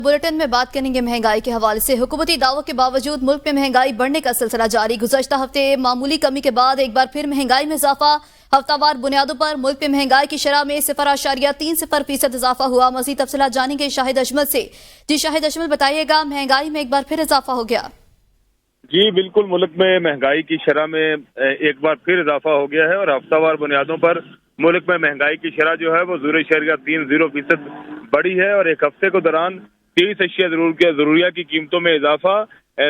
Bulletin में बात करेंगे महंगाई के हवाले से। हुकूमती दावों के बावजूद मुल्क में महंगाई बढ़ने का सिलसिला जारी। गुज़श्ता हफ्ते मामूली कमी के बाद एक बार फिर महंगाई में इजाफा। हफ्तावार बुनियादों पर मुल्क में महंगाई की शरह में 0.30% इजाफा हुआ। मज़ीद तफसीलात जानेंगे शाहिद अजमल से। जी शाहिद अजमल, बताइएगा, महंगाई में एक बार फिर इजाफा हो गया। जी बिल्कुल, मुल्क में महंगाई की शरह में एक बार फिर इजाफा हो गया है और हफ्तावार बुनियादों पर मुल्क में महंगाई की शरह जो है वो 0.30% बढ़ी है और एक हफ्ते के दौरान 23 अशिया जरूरिया की कीमतों में इजाफा।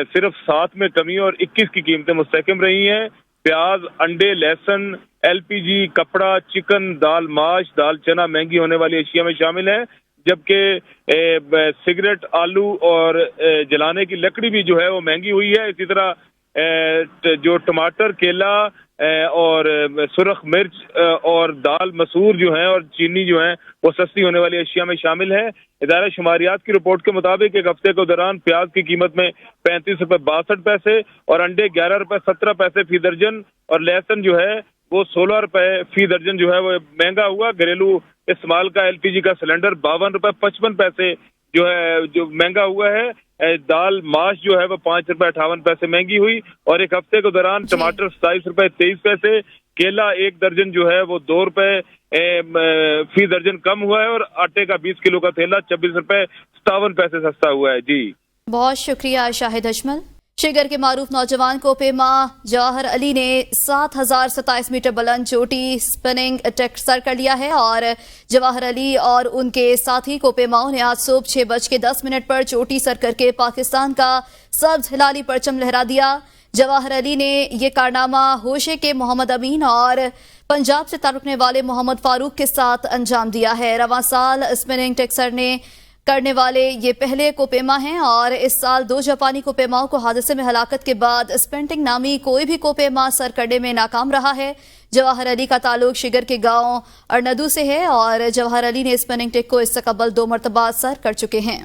सिर्फ 7 में कमी और 21 की कीमतें मुस्तहकम रही हैं। प्याज, अंडे, लहसुन, LPG, कपड़ा, चिकन, दाल, माश, दाल, चना महंगी होने वाली अशिया में शामिल है, जबकि सिगरेट, आलू और जलाने की लकड़ी भी जो है वो महंगी हुई है। इसी तरह जो टमाटर, केला और सुरख मिर्च और दाल मसूर जो हैं और चीनी जो है वो सस्ती होने वाली अशिया में शामिल है। इदारा शुमारियात की रिपोर्ट के मुताबिक एक हफ्ते के दौरान प्याज की कीमत में 35 रुपए 62 पैसे और अंडे 11 रुपए 17 पैसे फी दर्जन और लहसुन जो है वो 16 रुपए फी दर्जन जो है वो महंगा हुआ। घरेलू इस्तेमाल का LPG का सिलेंडर 52 रुपए 55 पैसे जो है जो महंगा हुआ है। दाल, माश जो है वो 5 रुपए 58 पैसे महंगी हुई और एक हफ्ते के दौरान टमाटर 27 रुपए 23 पैसे, केला 1 दर्जन जो है वो 2 रुपए फी दर्जन कम हुआ है और आटे का 20 किलो का थैला 26 रुपए 57 पैसे सस्ता हुआ है। जी बहुत शुक्रिया शाहिद अजमल। शिगर के मारूफ नौजवान कोपेमा जवाहर अली ने 7027 मीटर बुलंद चोटी स्पिनिंग टेक सर कर लिया है और जवाहर अली और उनके साथी कोपेमाओं ने आज सुबह 6:10 पर चोटी सर करके पाकिस्तान का सब्ज हिलाली परचम लहरा दिया। जवाहर अली ने यह कारनामा होशे के मोहम्मद अमीन और पंजाब से ताल्लुक वाले मोहम्मद फारूक के साथ अंजाम दिया है। रवां साल स्पिनिंग टेक सर ने करने वाले ये पहले कोपेमा हैं और इस साल 2 जापानी कोपेमाओं को हादसे में हलाकत के बाद स्पेंटिंग नामी कोई भी कोपेमा सर करने में नाकाम रहा है। जवाहर अली का ताल्लुक शिगर के गांव अरनदू से है और जवाहर अली ने स्पिनिंग टेक को इससे कबल 2 मरतबा सर कर चुके हैं।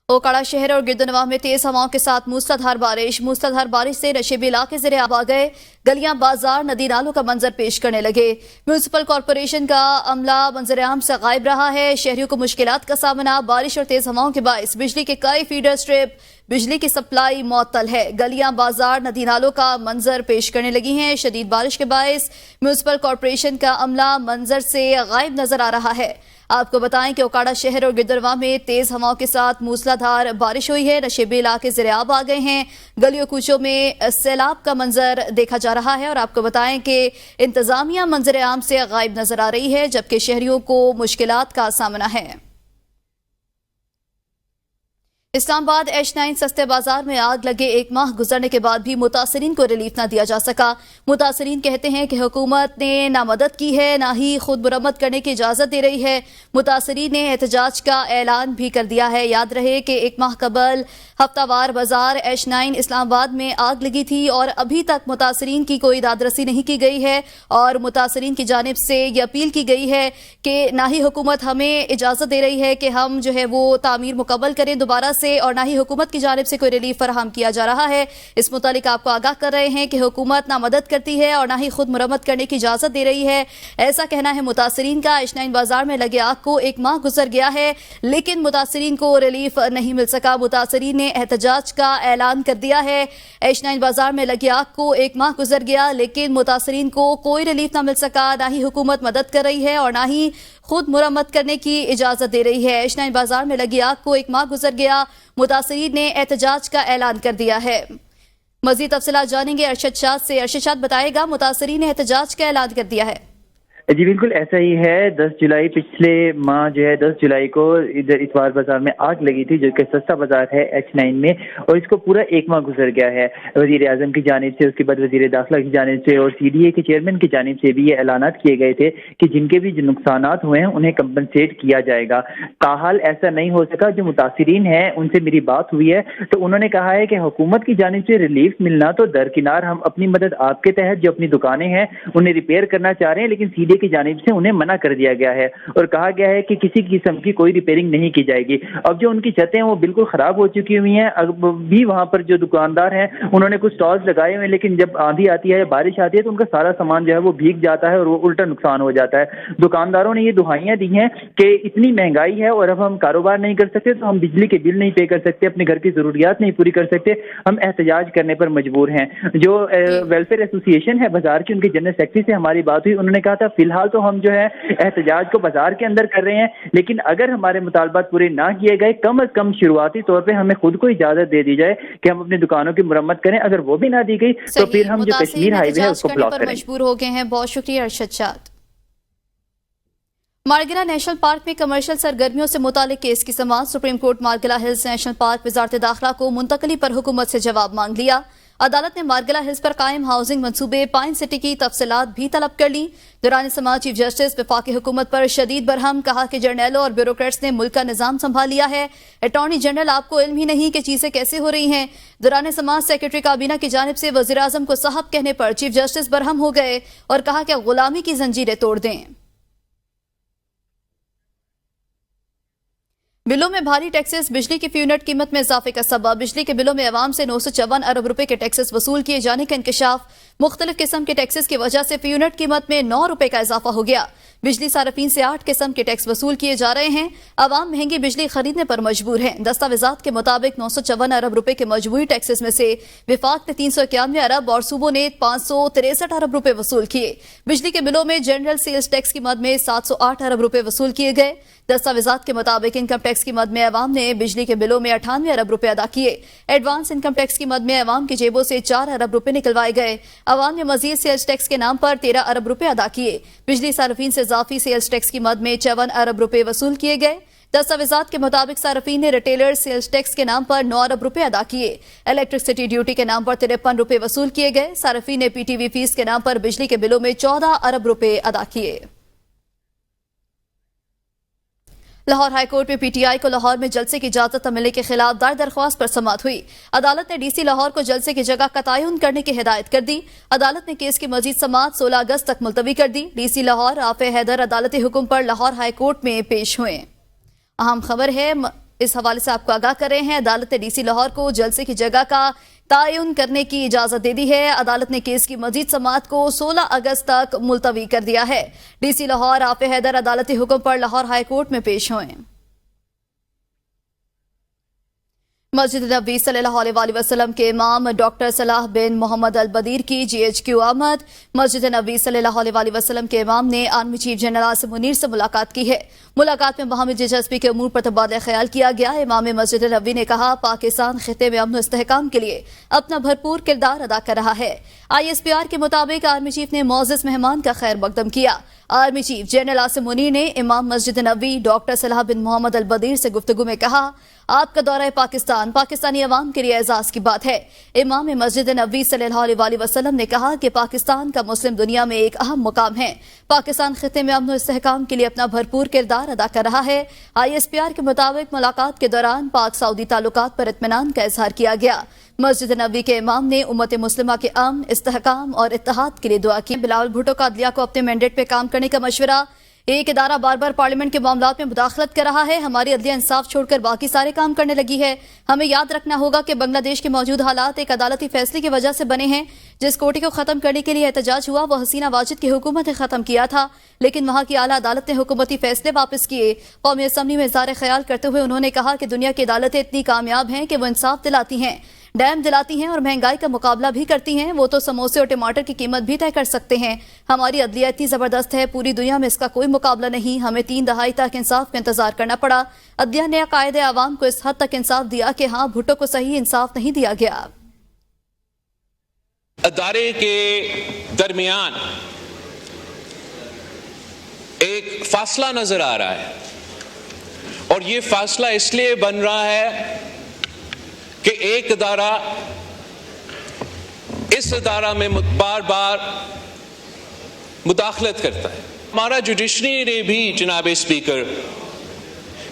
ओकाड़ा शहर और गिरदनवाह में तेज हवाओं के साथ मूसलाधार बारिश से नशेबी इलाके ज़ेरे आब आ गए। गलियां, बाजार, नदी नालों का मंजर पेश करने लगे। म्यूनिसिपल कॉरपोरेशन का अमला मंजर आम से गायब रहा है। शहरियों को मुश्किलात का सामना। बारिश और तेज हवाओं के बायस बिजली के कई फीडर स्ट्रिप बिजली की सप्लाई मुअत्तल है। गलियां, बाजार, नदी नालों का मंजर पेश करने लगी हैं। शदीद बारिश के बायस म्यूनिसिपल कॉरपोरेशन का अमला मंजर से गायब नजर आ रहा है। आपको बताएं कि ओकाड़ा शहर और गिरदनवाह में तेज हवाओं के साथ मूसलाधार बारिश हुई है। नशेबी इलाके ज़ेरे आब आ गए हैं। गलियों कूचों में सैलाब का मंजर देखा जा रहा है और आपको बताएं कि इंतजामिया मंजर आम से गायब नजर आ रही है, जबकि शहरियों को मुश्किलात का सामना है। इस्लामाबाद H9 सस्ते बाजार में आग लगे 1 माह गुजरने के बाद भी मुतासरीन को रिलीफ न दिया जा सका। मुतासरीन कहते हैं कि हुकूमत ने ना मदद की है, ना ही खुद मुरम्मत करने की इजाज़त दे रही है। मुतासरीन ने एहतजाज का ऐलान भी कर दिया है। याद रहे कि 1 माह कबल हफ्तावार बाजार H9 इस्लामाबाद में आग लगी थी और अभी तक मुतासरीन की कोई दादरसी नहीं की गई है और मुतासरीन की जानिब से ये अपील की गई है कि ना ही हुकूमत हमें इजाज़त दे रही है कि हम जो है वो तामीर मुकम्मल करें दोबारा से और ना ही हुकूमत की जानिब से कोई रिलीफ फराहम किया जा रहा है। इस मुतालिक आपको आगाह कर रहे हैं कि हुकूमत ना मदद करती है और ना ही खुद मुरम्मत करने की इजाज़त दे रही है। ऐसा कहना है मुतासरीन का। H9 बाजार में लगे आग को 1 माह गुजर गया है लेकिन मुतासरीन को रिलीफ नहीं मिल सका। मुतासरीन ने एहतजाज का ऐलान कर दिया है। H9 बाजार में लगी आग को 1 माह गुजर गया लेकिन मुतासरीन को कोई रिलीफ ना मिल सका। ना ही हुकूमत मदद कर रही है और ना ही खुद मुरम्मत करने की इजाज़त दे रही है। H9 बाजार में लगी आग को 1 माह गुजर गया। मुतासरीन ने एहतजाज का ऐलान कर दिया है। मज़ीद तफसीलात जानेंगे अरशद शाह से। अरशद शाह, बताएगा, मुतासरीन ने एहतजाज का ऐलान कर दिया है। जी बिल्कुल ऐसा ही है। 10 जुलाई पिछले माह जो है 10 जुलाई को इधर इतवार बाजार में आग लगी थी जो कि सस्ता बाजार है H9 में और इसको पूरा 1 माह गुजर गया है। वजीर आजम की जानिब से, उसके बाद वजीर दाखिला की जानिब से और CDA के चेयरमैन की जानिब से भी ये ऐलानात किए गए थे कि जिनके भी जो नुकसानात हुए हैं उन्हें कंपनसेट किया जाएगा। ताहाल ऐसा नहीं हो सका। जो मुतासरीन हैं उनसे मेरी बात हुई है तो उन्होंने कहा है कि हुकूमत की जानिब से रिलीफ मिलना तो दरकिनार, हम अपनी मदद आपके तहत जो अपनी दुकानें हैं उन्हें रिपेयर करना चाह रहे हैं, लेकिन CDA की जानिब से उन्हें मना कर दिया गया है और कहा गया है कि किसी किस्म की कोई रिपेयरिंग नहीं की जाएगी। अब जो उनकी छतें हैं वो बिल्कुल खराब हो चुकी हुई हैं। अब भी वहाँ पर जो दुकानदार हैं उन्होंने कुछ स्टॉल्स लगाए हुए हैं, लेकिन जब आंधी आती है, बारिश आती है तो उनका सारा सामान जो है वो भीग जाता है और वो उल्टा नुकसान हो जाता है। दुकानदारों ने ये दुहाइयाँ दी हैं कि इतनी महंगाई है और अब हम कारोबार नहीं कर सकते, तो हम बिजली के बिल नहीं पे कर सकते, अपने घर की जरूरियात नहीं पूरी कर सकते, हम एहतजाज करने पर मजबूर हैं। जो वेलफेयर एसोसिएशन है बाजार की, उनके जनरल सेक्रेटरी से हमारी बात हुई, उन्होंने कहा था फिलहाल तो हम जो है एहतजाज को बाजार के अंदर कर रहे हैं, लेकिन अगर हमारे मुतालबात पूरे ना किए गए, कम अज कम शुरुआती तौर पे हमें खुद को इजाजत दे दी जाए कि हम अपनी दुकानों की मुरम्मत करें। अगर वो भी ना दी गई तो फिर हम जो कश्मीर हाईवे है उसको ब्लॉक करें। मजबूर हो गए हैं। बहुत शुक्रिया अरशद शाद। मारगिला नेशनल पार्क में कमर्शियल सरगर्मियों से मुतालिक केस की समाअत। Supreme court Margalla hills national park वजारत दाखिला को मुंतकली पर हुकूमत से जवाब मांग लिया। अदालत ने मारगिला हिल्स पर कायम हाउसिंग मंसूबे पाइन सिटी की तफसीलात भी तलब कर ली। दौरान समाअत चीफ जस्टिस वफाकी हुकूमत पर शदीद बरहम, कहा कि जर्नैलों और ब्यूरोक्रेट्स ने मुल्क का निजाम संभाल लिया है। अटॉर्नी जनरल, आपको इल्म ही नहीं कि चीजें कैसे हो रही हैं। दौरान समाअत सेक्रेटरी काबीना की जानिब से वजीर आजम को साहब कहने पर चीफ जस्टिस बरहम हो गए और कहा कि गुलामी की जंजीरें तोड़ दें। बिलों में भारी टैक्सेस, बिजली की फी यूनिट कीमत में इजाफे का सबब। बिजली के बिलों में अवाम से 954 अरब रुपए के टैक्सेस वसूल किए जाने का इंकशाफ। मुख्तलिफ किस्म के टैक्सेस की वजह से फी यूनिट कीमत में 9 रुपए का इजाफा हो गया। बिजली सार्फिन से 8 किस्म के टैक्स वसूल किए जा रहे हैं। अवाम महंगी बिजली खरीदने पर मजबूर हैं। दस्तावेजात के मुताबिक 954 अरब रुपए के मजबूरी टैक्सेस में से विफाक ने 391 अरब और सूबों ने 563 अरब रुपए वसूल किए। बिजली के बिलों में जनरल सेल्स टैक्स की मद में 708 अरब रुपए वसूल किए गए। दस्तावेजात के मुताबिक इनकम टैक्स की मद में अवाम ने बिजली के बिलों में 98 अरब रुपए अदा किए। एडवांस इनकम टैक्स की मद में अवाम की जेबों से 4 अरब रुपए निकलवाए गए। अवाम ने मजीद सेल्स टैक्स के नाम पर 13 अरब रुपए अदा किए। बिजली सार्फिन से इजाफी सेल्स टैक्स की मद में 54 अरब रुपए वसूल किए गए। दस्तावेजात के मुताबिक सार्फिन ने रिटेलर सेल्स टैक्स के नाम पर 9 अरब रुपए अदा किए। इलेक्ट्रिसिटी ड्यूटी के नाम पर 53 रुपए वसूल किए गए। सार्फिन ने पीटीवी फीस के नाम पर बिजली के बिलों में 14 अरब रुपए अदा किए। लाहौर हाईकोर्ट में पीटीआई को लाहौर में जलसे की इजाजत मिलने के खिलाफ दायर दरख्वास्त पर समाअत हुई। अदालत ने डीसी लाहौर को जलसे की जगह का तयन करने की हिदायत कर दी। अदालत ने केस की मजीद समाअत 16 अगस्त तक मुलतवी कर दी। डीसी लाहौर राफे हैदर अदालती हुक्म पर लाहौर हाईकोर्ट में पेश हुए। अहम खबर है, इस हवाले से आपको आगाह कर रहे हैं। अदालत ने डीसी लाहौर को जलसे की जगह का तयन करने की इजाजत दे दी है। अदालत ने केस की मजीद समाअत को 16 अगस्त तक मुलतवी कर दिया है। डीसी लाहौर राफे हैदर अदालती हुक्म पर लाहौर हाईकोर्ट में पेश हुए। मस्जिद नबी सल्लल्लाहु अलैहि वसल्लम के इमाम डॉक्टर सलाह बिन मोहम्मद अल बदीर की GHQ आमद। मस्जिद नबी सल्लल्लाहु अलैहि वसल्लम के इमाम ने army chief general Asim Munir से मुलाकात की है। मुलाकात में बाहमी दिलचस्पी के उमूर पर तबादला ख्याल किया गया। इमाम मस्जिद नबी ने कहा, पाकिस्तान खिते में अमन और इस्तेहकाम के लिए अपना भरपूर किरदार अदा कर रहा है। ISPR के मुताबिक आर्मी चीफ ने मोअज़्ज़ज़ मेहमान का खैर मकदम किया। Army chief general Asim Munir ने इमाम मस्जिद नबी डॉक्टर सलाह बिन मोहम्मद अल बदीर से गुफ्तगू में कहा, आपका दौरा पाकिस्तान पाकिस्तानी अवाम के लिए एजाज की बात है। इमाम मस्जिद नबी सल्लल्लाहु अलैहि वसल्लम ने कहा कि पाकिस्तान का मुस्लिम दुनिया में एक अहम मुकाम है। पाकिस्तान खिते में अमन और इस्तेहकाम के लिए अपना भरपूर किरदार अदा कर रहा है। ISPR के मुताबिक मुलाकात के दौरान पाक सऊदी ताल्लुकात पर इत्मीनान का इजहार किया गया। मस्जिद नबी के इमाम ने उम्मत मुस्लिमा के अमन, इस्तेहकाम और इत्तेहाद के लिए दुआ की। बिलावल भुट्टो का अदलिया को अपने मैंडेट पे काम करने का मशवरा। एक इदारा बार बार पार्लियामेंट के मामलात में मुदाखलत कर रहा है। हमारी अदलिया इंसाफ छोड़कर बाकी सारे काम करने लगी है। हमें याद रखना होगा कि बांग्लादेश के मौजूद हालात एक अदालती फैसले की वजह से बने हैं। जिस कोटे को खत्म करने के लिए एहतजाज हुआ वो हसीना वाजिद की हुकूमत ने खत्म किया था, लेकिन वहां की आला अदालत ने हुकूमती फैसले वापस किए। कौमी असम्बली में इज़हार ख्याल करते हुए उन्होंने कहा कि दुनिया की अदालतें इतनी कामयाब हैं कि वो इंसाफ दिलाती हैं, डैम दिलाती हैं और महंगाई का मुकाबला भी करती हैं। वो तो समोसे और टमाटर की कीमत भी तय कर सकते हैं। हमारी अदलिया इतनी जबरदस्त है, पूरी दुनिया में इसका कोई मुकाबला नहीं। हमें 3 दहाई तक इंसाफ का इंतजार करना पड़ा। अदलिया ने कायदे आवाम को इस हद तक इंसाफ दिया कि हाँ, भुट्टो को सही इंसाफ नहीं दिया गया। अदारे के दरमियान एक फासला नजर आ रहा है और ये फासला इसलिए बन रहा है कि एक अदारा इस अदारा में बार बार मुदाखलत करता है। हमारा जुडिशरी ने भी जनाब स्पीकर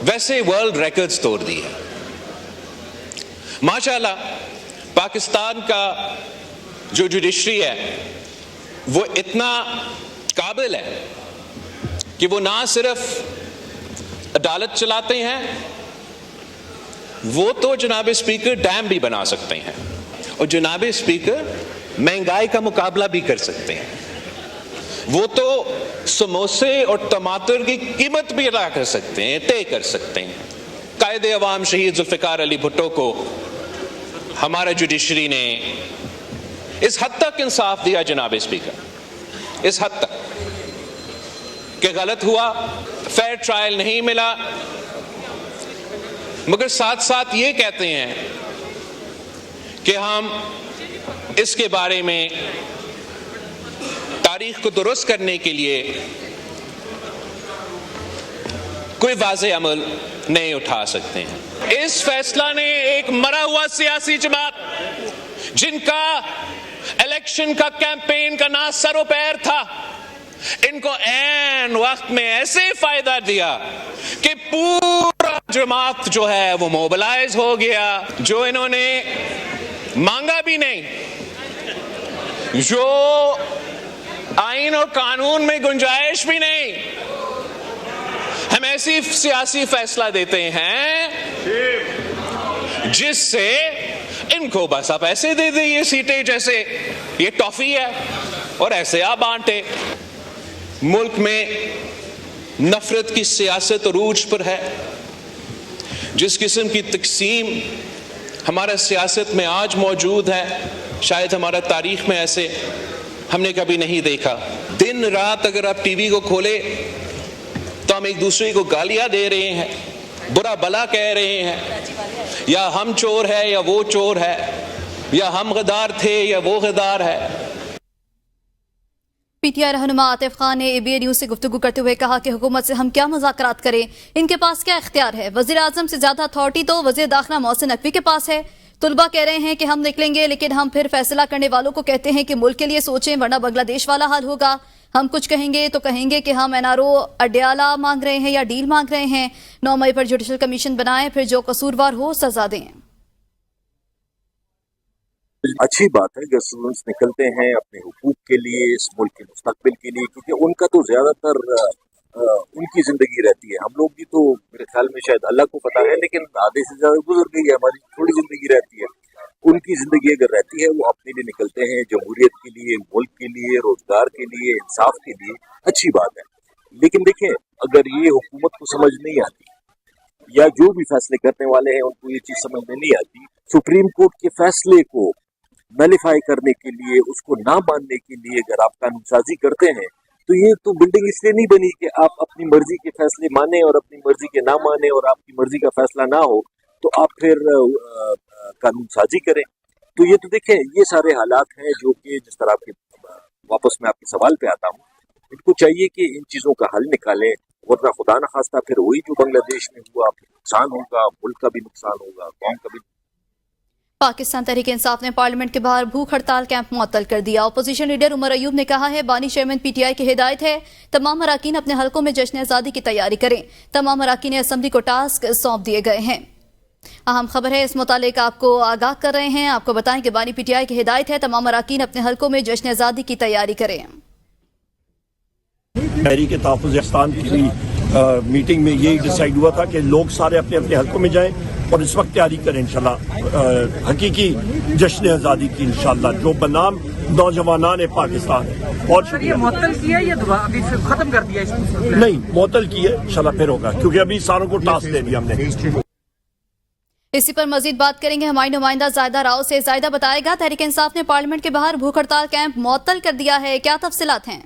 वैसे वर्ल्ड रिकॉर्ड्स तोड़ दिए। माशाल्लाह पाकिस्तान का जो जुडिशरी है वो इतना काबिल है कि वो ना सिर्फ अदालत चलाते हैं, वो तो जनाब स्पीकर डैम भी बना सकते हैं, और जनाब स्पीकर महंगाई का मुकाबला भी कर सकते हैं। वो तो समोसे और टमाटर की कीमत भी अदा कर सकते हैं, तय कर सकते हैं। कायदे अवाम शहीद जुल्फिकार अली भुट्टो को हमारा जुडिशरी ने इस हद तक इंसाफ दिया जनाब स्पीकर, इस हद तक कि गलत हुआ, फेयर ट्रायल नहीं मिला, मगर साथ साथ ये कहते हैं कि हम इसके बारे में तारीख को दुरुस्त करने के लिए कोई वाज़े अमल नहीं उठा सकते हैं। इस फैसला ने एक मरा हुआ सियासी जमात, जिनका इलेक्शन का कैंपेन का ना सरो पैर था, इनको ऐन वक्त में ऐसे फायदा दिया कि पूरा जमात जो है वो मोबिलाइज हो गया। जो इन्होंने मांगा भी नहीं, जो आइन और कानून में गुंजाइश भी नहीं, हम ऐसी सियासी फैसला देते हैं जिससे इनको बस आप ऐसे दे दे ये सीटें जैसे ये टॉफी है और ऐसे आप बांटे। मुल्क में नफरत की सियासत अरूज पर है। जिस किस्म की तकसीम हमारा सियासत में आज मौजूद है, शायद हमारा तारीख में ऐसे हमने कभी नहीं देखा। दिन रात अगर आप टीवी को खोले तो हम एक दूसरे को गालियां दे रहे हैं, बुरा भला कह रहे हैं, या हम चोर है या वो चोर है, या हम गद्दार थे या वो गद्दार है। पीटीआई रहनुमा आतिफ खान ने एबीए न्यूज से गुफ्तगू करते हुए कहा कि हुकूमत से हम क्या मुज़ाकरात करें, इनके पास क्या इख्तियार है। वज़ीर आज़म से ज्यादा अथॉरिटी तो वज़ीर दाखिला मोहसिन नकवी के पास है। तुलबा कह रहे हैं कि हम निकलेंगे, लेकिन हम फिर फैसला करने वालों को कहते हैं कि मुल्क के लिए सोचें, वरना बांग्लादेश वाला हाल होगा। हम कुछ कहेंगे तो कहेंगे कि हम एनआरओ अड्याला मांग रहे हैं या डील मांग रहे हैं। 9 मई पर जुडिशल कमीशन बनाएं, फिर जो कसूरवार हो सजा दें। अच्छी बात है कि स्टूडेंट्स निकलते हैं अपने हुकूक के लिए, इस मुल्क के मुस्तकबिल के लिए, क्योंकि उनका तो ज्यादातर उनकी जिंदगी रहती है। हम लोग भी तो मेरे ख्याल में शायद अल्लाह को पता है, लेकिन आधे से ज्यादा गुजर गई है, हमारी थोड़ी जिंदगी रहती है। उनकी जिंदगी अगर रहती है, वो अपने लिए निकलते हैं, जमहूरियत के लिए, मुल्क के लिए, रोजगार के लिए, इंसाफ के लिए, अच्छी बात है। लेकिन देखें, अगर ये हुकूमत को समझ नहीं आती या जो भी फैसले करने वाले हैं उनको ये चीज समझ में नहीं आती, सुप्रीम कोर्ट के फैसले को नलिफाई करने के लिए, उसको ना मानने के लिए अगर आप कानून साजी करते हैं, तो ये तो बिल्डिंग इसलिए नहीं बनी कि आप अपनी मर्जी के फैसले माने और अपनी मर्जी के ना माने, और आपकी मर्जी का फैसला ना हो तो आप फिर कानून साजी करें। तो ये तो देखें, ये सारे हालात हैं जो कि जिस तरह आपके वापस मैं आपके सवाल पे आता हूँ, इनको चाहिए कि इन चीजों का हल निकालें, वरना खुदा न खास्ता फिर वही जो बांग्लादेश में हुआ, नुकसान होगा, मुल्क का भी नुकसान होगा, कौम का भी। पाकिस्तान तहरीक इंसाफ ने पार्लियामेंट के बाहर भूख हड़ताल कैंप मुअत्तल कर दिया। अपोजिशन लीडर उमर अयूब ने कहा है, बानी चेयरमैन पीटीआई की हिदायत है, तमाम अराकीन अपने हलकों में जश्न आज़ादी की तैयारी करें। तमाम अराकीन असम्बली को टास्क सौंप दिए गए हैं। अहम खबर है, इस मुतालिक आपको आगाह कर रहे हैं। आपको बताएं कि बानी पीटीआई की हिदायत है, तमाम अराकीन अपने हलकों में जश्न आज़ादी की तैयारी करें। तहरीक तहफ़्फ़ुज़-ए-पाकिस्तान की मीटिंग में यही डिसाइड हुआ था कि लोग सारे अपने अपने हलकों में जाएं और इस वक्त तैयारी करें इंशाल्लाह हकीकी जश्न आज़ादी की, इंशाल्लाह, जो बनाम नौजवानान पाकिस्तान है। और ये मुअत्तल किया या अभी खत्म कर दिया इसको? नहीं, मुअत्तल किया, इंशाल्लाह फिर होगा, क्योंकि अभी सारों को टास्क दे दिया हमने। इसी पर मजीद बात करेंगे हमारी नुमाइंदा जायदा राव से। जायदा बताएगा, तहरीक इंसाफ ने पार्लियामेंट के बाहर भूख हड़ताल कैंप मुअत्तल कर दिया है, क्या तफसीलात हैं?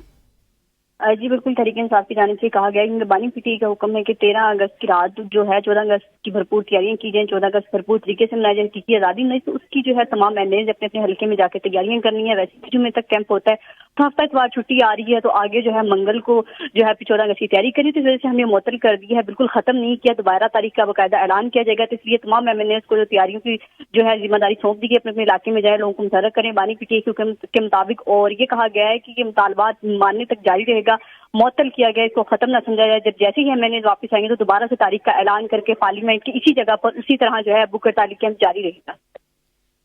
जी बिल्कुल, तहरीक इंसाफ की जानिब से कहा गया है कि बानी पीटीआई का हुक्म है कि 13 अगस्त की रात जो है 14 अगस्त की भरपूर तैयारियां की जाएं, 14 अगस्त भरपूर तरीके से मनाई जाए, हकीकी आज़ादी नहीं तो उसकी जो है तमाम एमएलए अपने अपने हल्के में जाकर तैयारियां करनी है। वैसे जुम्मे तक कैंप होता है, तो हफ्ता इतवार छुट्टी आ रही है, तो आगे जो है मंगल को जो है 14 अगस्त की तैयारी करी, तो इस वजह से हमने मुअत्तल कर दिया है, बिल्कुल खत्म नहीं किया। दोबारा तारीख का बाकायदा ऐलान किया जाएगा, तो इसलिए तमाम एमएलए को जो तैयारियों की जो है जिम्मेदारी सौंप दी गई, अपने अपने इलाके में जाए, लोगों को मुतहर्रिक करें बानी पीटीआई के हुक्म के मुताबिक। और ये कहा गया है कि ये मुतालबात मानने तक जारी रहेगा, मुअत्तल किया गया, इसको खत्म न समझा जाए। जब जैसे ही एमएलए वापस आएंगे तो दोबारा से तारीख का ऐलान करके पार्लियामेंट की इसी जगह पर उसी तरह जो है भूख हड़ताल कैंप जारी रहेगा।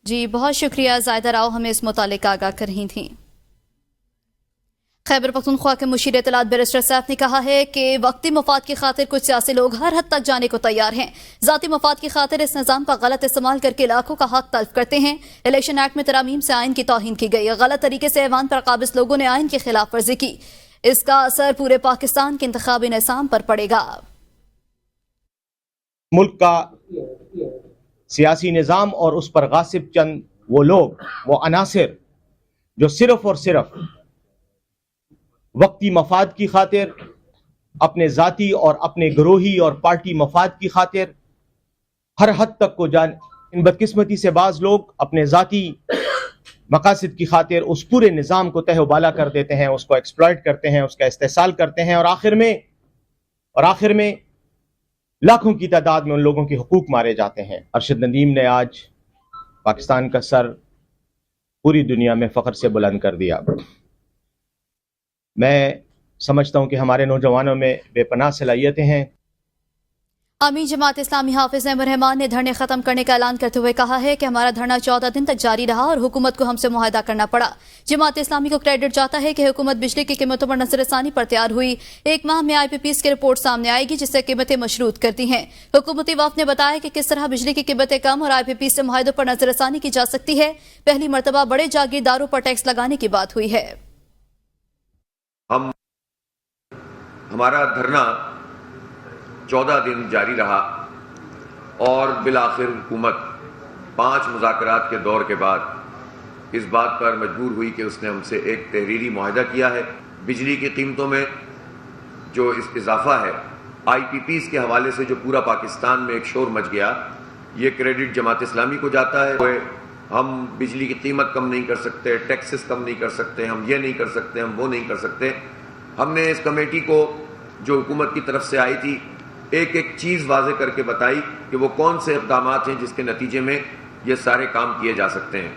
जी बहुत शुक्रिया जायदा राव, हमें इस मुतालिक आगाह कर रही थी। खैबर पख्तूनख्वा के मुशीर इत्तलात बैरिस्टर सैफ ने कहा है कि वक्ती मफाद की खातिर कुछ सियासी लोग हर हद तक जाने को तैयार हैं। ज़ाती मफाद की खातिर इस निज़ाम का गलत इस्तेमाल करके लाखों का हक तल्फ करते हैं। इलेक्शन एक्ट में तरामीम से आइन की तौहीन की गई, गलत तरीके से ऐवान पर काबिज लोगों ने आइन की खिलाफ वर्जी की। इसका असर पूरे पाकिस्तान के इंतखाबी निज़ाम पर पड़ेगा। मुल्क का सियासी निज़ाम और उस पर गासिब चंद वो लोग, वो अनासिर जो सिर्फ और सिर्फ वक्ती मफाद की खातिर, अपने ज़ाती और अपने ग्रोही और पार्टी मफाद की खातिर हर हद तक को इन बदकिस्मती से बाज़ लोग अपने ज़ाती मकासद की खातिर उस पूरे निज़ाम को तहबाला कर देते हैं, उसको एक्सप्लॉइट करते हैं, उसका इस्तेसाल करते हैं और आखिर में लाखों की तादाद में उन लोगों के हुकूक मारे जाते हैं। अरशद नदीम ने आज पाकिस्तान का सर पूरी दुनिया में फ़ख्र से बुलंद कर दिया। मैं समझता हूं कि हमारे नौजवानों में बेपनाह सलाहियतें हैं। अमीन जमात इस्लामी हाफिज अहमद रहमान ने धरने खत्म करने का ऐलान करते हुए कहा है कि हमारा धरना 14 दिन तक जारी रहा और हुकूमत को हमसे मुआहदा करना पड़ा। जमात इस्लामी को क्रेडिट जाता है कि हुकूमत बिजली की कीमतों पर नजरसानी पर तैयार हुई। 1 माह में IPPs की रिपोर्ट सामने आएगी जिससे कीमतें मशरूत करती हैं। हुकूमती वफ़द ने बताया कि किस तरह बिजली की कीमतें कम और IPPs से मुआहदों पर नजरसानी की जा सकती है। पहली मरतबा बड़े जागीरदारों पर टैक्स लगाने की बात हुई है। हमारा धरना 14 दिन जारी रहा और बिलाखिर हुकूमत 5 मुज़ाकरात के दौर के बाद इस बात पर मजबूर हुई कि उसने हमसे एक तहरीरी मुआहदा किया है। बिजली की कीमतों में जो इजाफा है, IPPs के हवाले से जो पूरा पाकिस्तान में एक शोर मच गया, ये क्रेडिट जमात इस्लामी को जाता है। हम बिजली की कीमत कम नहीं कर सकते, टैक्सेस कम नहीं कर सकते, हम ये नहीं कर सकते, हम वो नहीं कर सकते। हमने इस कमेटी को जो हुकूमत की तरफ से आई थी एक एक चीज़ वाज़े करके बताई कि वो कौन से इक़दामात हैं जिसके नतीजे में ये सारे काम किए जा सकते हैं।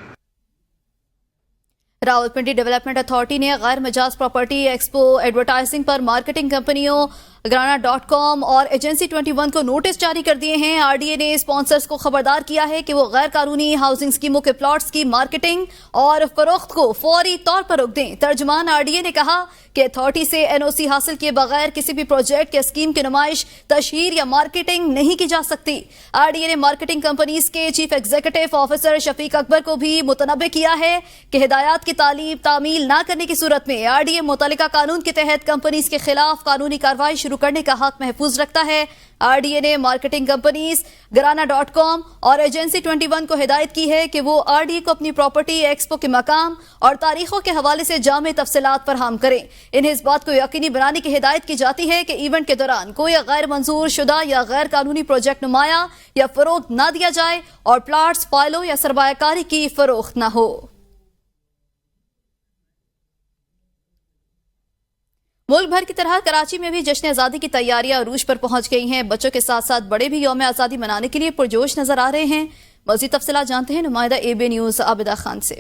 रावलपिंडी डेवलपमेंट अथॉरिटी ने गैर मजाज प्रॉपर्टी एक्सपो एडवर्टाइजिंग पर मार्केटिंग कंपनियों Grana.com और एजेंसी 21 को नोटिस जारी कर दिए हैं। RDA ने स्पॉन्सर्स को खबरदार किया है कि वो गैर कानूनी हाउसिंग स्कीमों के प्लॉट्स की मार्केटिंग और फरोख्त को फौरी तौर पर रोक दें। तर्जुमान RDA ने कहा कि अथॉरिटी से NOC हासिल किए बगैर किसी भी प्रोजेक्ट या स्कीम की नुमाइश, तशहीर या मार्केटिंग नहीं की जा सकती। RDA ने मार्केटिंग कंपनीज के chief executive officer Shafiq Akbar को भी मुतनब्बे किया है कि हिदायत की तामील न करने की सूरत में RDA मुतल्लिका कानून के तहत कंपनीज के खिलाफ कानूनी कार्रवाई शुरू करने का हक महफूज रखता है। RDA ने मार्केटिंग कंपनीज Grana.com और एजेंसी 21 को हिदायत की है कि वो RDA को अपनी प्रॉपर्टी एक्सपो के मकाम और तारीखों के हवाले से जामे तफसीलात फराहम करें। इन्हें इस बात को यकीनी बनाने की हिदायत की जाती है कि इवेंट के दौरान कोई गैर मंजूर शुदा या गैर कानूनी प्रोजेक्ट नुमाया या फरोख्त न दिया जाए और प्लाट्स, फाइलों या सरमायाकारी की फरोख्त न हो। मुल्क भर की तरह कराची में भी जश्न आज़ादी की तैयारियां अरूज पर पहुंच गई हैं। बच्चों के साथ साथ बड़े भी यौम आज़ादी मनाने के लिए पुरजोश नजर आ रहे हैं। मज़ीद तफसीलात जानते हैं नुमाइंदा AB न्यूज़ आबिदा खान से।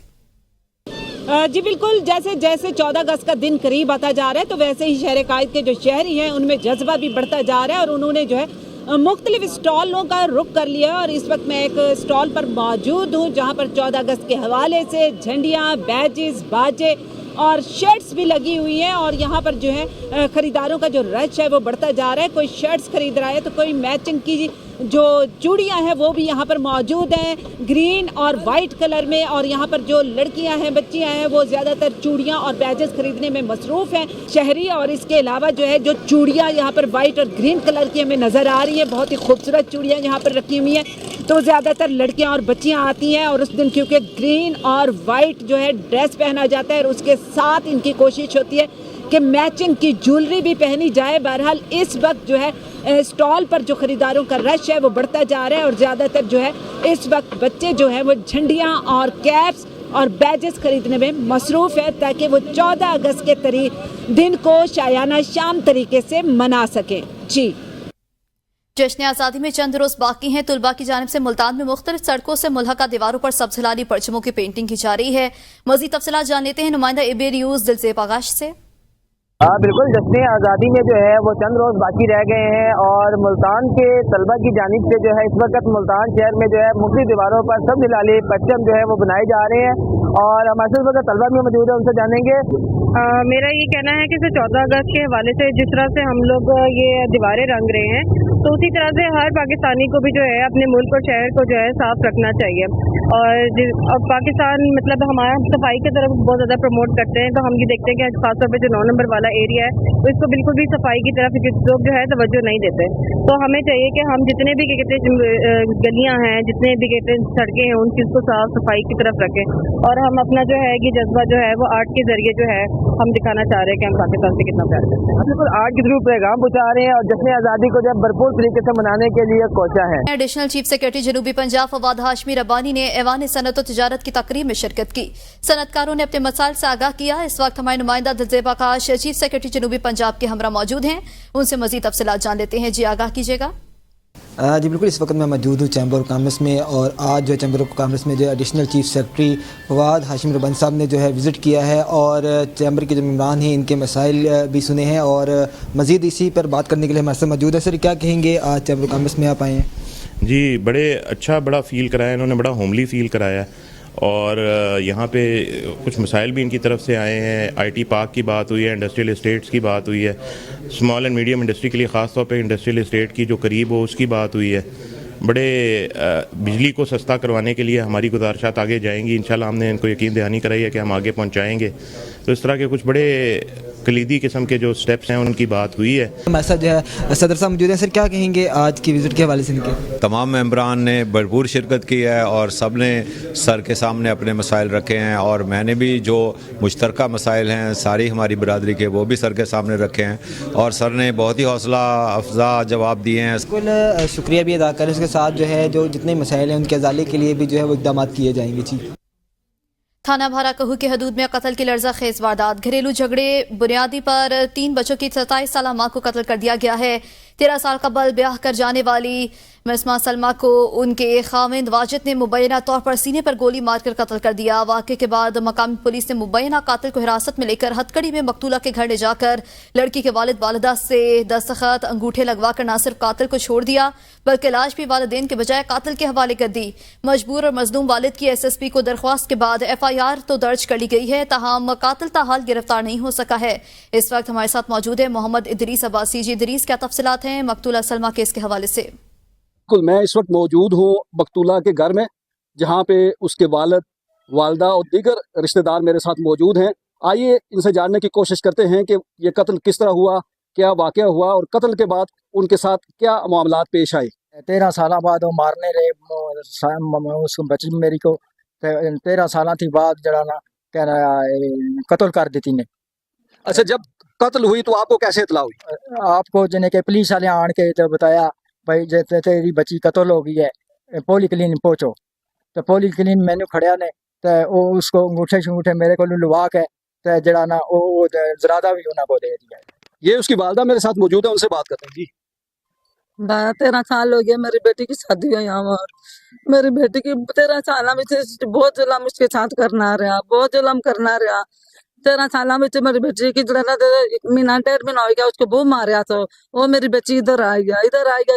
जी बिल्कुल, जैसे जैसे 14 अगस्त का दिन करीब आता जा रहा है तो वैसे ही शहर कायद के जो शहरी हैं उनमें जज्बा भी बढ़ता जा रहा है और उन्होंने जो है मुख्तलिफ स्टॉलों का रुख कर लिया। और इस वक्त मैं एक स्टॉल पर मौजूद हूँ जहाँ पर 14 अगस्त के हवाले से झंडियाँ, बैजेस, बाजे और शर्ट्स भी लगी हुई हैं और यहाँ पर जो है ख़रीदारों का जो रश है वो बढ़ता जा रहा है। कोई शर्ट्स खरीद रहा है तो कोई मैचिंग की जो चूड़ियाँ हैं वो भी यहाँ पर मौजूद हैं ग्रीन और वाइट कलर में। और यहाँ पर जो लड़कियाँ हैं, बच्चियाँ हैं, वो ज़्यादातर चूड़ियाँ और बैजेस खरीदने में मसरूफ़ हैं शहरी। और इसके अलावा जो है जो चूड़ियाँ यहाँ पर वाइट और ग्रीन कलर की हमें नज़र आ रही है, बहुत ही खूबसूरत चूड़ियाँ यहाँ पर रखी हुई हैं। तो ज़्यादातर लड़कियाँ और बच्चियाँ आती हैं और उस दिन क्योंकि ग्रीन और वाइट जो है ड्रेस पहना जाता है और उसके साथ इनकी कोशिश होती है कि मैचिंग की ज्वेलरी भी पहनी जाए। बहरहाल इस वक्त जो है स्टॉल पर जो ख़रीदारों का रश है वो बढ़ता जा रहा है और ज़्यादातर जो है इस वक्त बच्चे जो हैं वो झंडियाँ और कैप्स और बैजेस खरीदने में मसरूफ़ है ताकि वो 14 अगस्त के दिन को शायाना शाम तरीके से मना सकें। जी, जश्न आज़ादी में चंद रोज बाकी हैं। तुलबा की जानिब से मुल्तान में मुख्तलिफ सड़कों से मुल्हका दीवारों पर सब्ज़ हिलाली परचमों की पेंटिंग की जा रही है। मज़ीद तफसीलात जान लेते हैं नुमाइंदा AB न्यूज़ दिलसेब आगाश से। बिल्कुल, जश्न आज़ादी में जो है वो चंद रोज़ बाकी रह गए हैं और मुल्तान के तलबा की जानिब से जो है इस वक्त मुल्तान शहर में जो है मुख्तलिफ दीवारों पर सब्ज़ हिलाली परचम जो है वो बनाए जा रहे हैं और हमारे साथ वक्त तलबा भी मौजूद है, उनसे जानेंगे। मेरा ये कहना है कि 14 अगस्त के हवाले से जिस तरह से हम लोग ये दीवारें रंग रहे हैं, तो उसी तरह से हर पाकिस्तानी को भी जो है अपने मुल्क और शहर को जो है साफ रखना चाहिए। और अब पाकिस्तान मतलब हमारा सफाई की तरफ बहुत ज़्यादा प्रमोट करते हैं, तो हम ये देखते हैं कि खासतौर पे जो 9 नंबर वाला एरिया है, तो इसको बिल्कुल भी सफाई की तरफ लोग जो है तवज्जो नहीं देते। तो हमें चाहिए कि हम जितने भी गलियाँ हैं, जितने भी सड़कें हैं, उन चीज़ को साफ सफाई की तरफ रखें, और हम अपना जो है कि जज्बा जो है वो आर्ट के जरिए जो है हम दिखाना चाह रहे हैं कि हम पाकिस्तान से कितना प्यार करते हैं। बिल्कुल आर्ट के थ्रू पैगाम पहुंचा रहे हैं और जश्न आज़ादी को जब भरपूर तरीके से मनाने के लिए कोशा है। एडिशनल चीफ सेक्रेटरी जनूबी पंजाब फवाद हाशमी रब्बानी ने ऐवान सनत और तिजारत की तकरीब में शिरकत की। सनतकारों ने अपने मसाइल से आगाह किया। इस वक्त हमारे नुमाइंदा दिलजेब आकाश चीफ सेक्रेटरी जनूबी पंजाब के हमरा मौजूद हैं, उनसे मजीद तफसीलात जान लेते हैं। जी आगाह कीजिएगा। जी बिल्कुल, इस वक्त मैं मौजूद हूँ चैम्बर ऑफ कॉमर्स में, और आज जो चैम्बर ऑफ कॉमर्स में जो additional chief secretary Fawad Hashim Rabbani साहब ने जो है विज़िट किया है, और चैम्बर के जो मेम्बरान हैं इनके मसाइल भी सुने हैं, और मज़ीद इसी पर बात करने के लिए हमारे साथ मौजूद है। सर, क्या कहेंगे, आज चैम्बर ऑफ कॉमर्स में आप आए हैं? जी, बड़ा फ़ील कराया इन्होंने, बड़ा होमली फ़ील कराया, और यहाँ पे कुछ मसाइल भी इनकी तरफ से आए हैं। आईटी पार्क की बात हुई है, इंडस्ट्रियल एस्टेट्स की बात हुई है, स्मॉल एंड मीडियम इंडस्ट्री के लिए ख़ास तौर पे इंडस्ट्रियल एस्टेट की जो करीब हो उसकी बात हुई है। बड़े बिजली को सस्ता करवाने के लिए हमारी गुजारिशात आगे जाएंगी इंशाल्लाह। हमने इनको यकीन दहानी कराई है कि हम आगे पहुँचाएँगे। तो इस तरह के कुछ बड़े कलीदी किस्म के जो स्टेप्स हैं उनकी बात हुई है। हमारे जो है सदर साहब मौजूद हैं। सर, क्या कहेंगे आज की विज़िट के हवाले से? इनके तमाम मेंबरान ने भरपूर शिरकत की है और सब ने सर के सामने अपने मसाइल रखे हैं, और मैंने भी जो मुश्तरका मसाइल हैं सारी हमारी बरादरी के वो भी सर के सामने रखे हैं, और सर ने बहुत ही हौसला अफजा जवाब दिए हैं। बिल्कुल शुक्रिया भी अदा करें। उसके साथ जो है जो जितने मसाइल हैं उनके अजाले के लिए भी जो है वो इक़दाम किए जाएंगे। जी, थाना भारा कहू की हदूद में कत्ल की लर्जा खेज वारदात। घरेलू झगड़े बुनियादी पर 3 बच्चों की 27 साल मां को कत्ल कर दिया गया है। 13 साल कबल ब्याह कर जाने वाली मिसमा सलमा को उनके खाविंद वाजिद ने मुबैना तौर पर सीने पर गोली मारकर कत्ल कर दिया। वाक़े के बाद मकामी पुलिस ने मुबैना कातिल को हिरासत में लेकर हथकड़ी में मकतूला के घर ले जाकर लड़की के वालिद वालिदा से दस्तखत अंगूठे लगवा कर न सिर्फ कातिल को छोड़ दिया बल्कि लाश भी वालिदैन के बजाय कातिल के हवाले कर दी। मजबूर और मजलूम वालिद की SSP को दरख्वास्त के बाद FIR तो दर्ज कर ली गई है, ताहम कातिल ताहाल गिरफ्तार नहीं हो सका है। इस वक्त हमारे साथ मौजूद है मोहम्मद इदरीस अब्बासी। जी इदरीस, क्या तफसीलात हैं मकतूला सलमा केस के हवाले से? बिल्कुल, मैं इस वक्त मौजूद हूँ मकतूला के घर में, जहाँ पे उसके वालिद, वालदा और दीगर रिश्तेदार मेरे साथ मौजूद हैं। आइए इनसे जानने की कोशिश करते हैं कि ये कत्ल किस तरह हुआ, क्या वाक़या हुआ, और कत्ल के बाद उनके साथ क्या मामलात पेश आए। 13 साल बाद वो मारने रहे उस बच्ची मेरी को 13 साल थी बाद जड़ा ना कहना कत्ल कर दी ने। अच्छा, जब कत्ल हुई तो आपको कैसे इतला हुई? आपको जिन्हें के पुलिस वाले आन के तो बताया भाई जैसे तेरी बच्ची कत्ल हो गई है, पोली क्लीन पहुंचो। तो पोली क्लीन मैंने खड़िया ने तो उसको अंगूठे शंगूठे मेरे को लुवा के तो जड़ा ना वो जरादा भी उन्होंने को दे दिया। ये उसकी वालदा मेरे साथ मौजूद है, उनसे बात करते हैं। जी, 13 साल हो गया मेरी बेटी की शादी हुई यहाँ, और मेरी बेटी की 13 साल में बहुत जुलम उसके साथ करना रहा, बहुत जुलम करना रहा। 13 साल में मेरी बेटी की जरा महीना 1.5 महीना हो गया उसको बहुत मारा, तो वो मेरी बच्ची इधर आ गया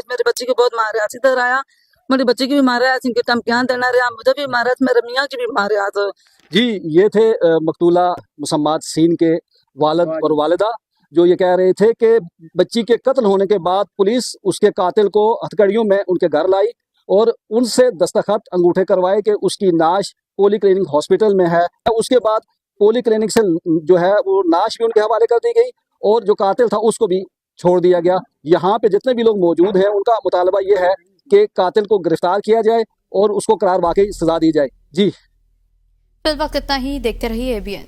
मेरी बच्ची को बहुत मारा, इधर आया मेरी बच्ची की भी मारा, इनके धमकियां देना रहा, मुझे भी मारा, मेरे मियाँ की भी मारा। तो जी, ये थे मकतूला मुसम्मात सीन के वालिद और वालिदा, जो ये कह रहे थे कि बच्ची के कत्ल होने के बाद पुलिस उसके कातिल को हथकड़ियों में उनके घर लाई और उनसे दस्तखत अंगूठे करवाए कि उसकी नाश पोली क्लिनिक हॉस्पिटल में है। उसके बाद पोली क्लिनिक से जो है वो नाश भी उनके हवाले कर दी गई और जो कातिल था उसको भी छोड़ दिया गया। यहाँ पे जितने भी लोग मौजूद हैं उनका मुतालबा ये है कि कातिल को गिरफ्तार किया जाए और उसको करार वाकई सजा दी जाए। जी, फिल वक्त इतना ही, देखते रहिए ABN।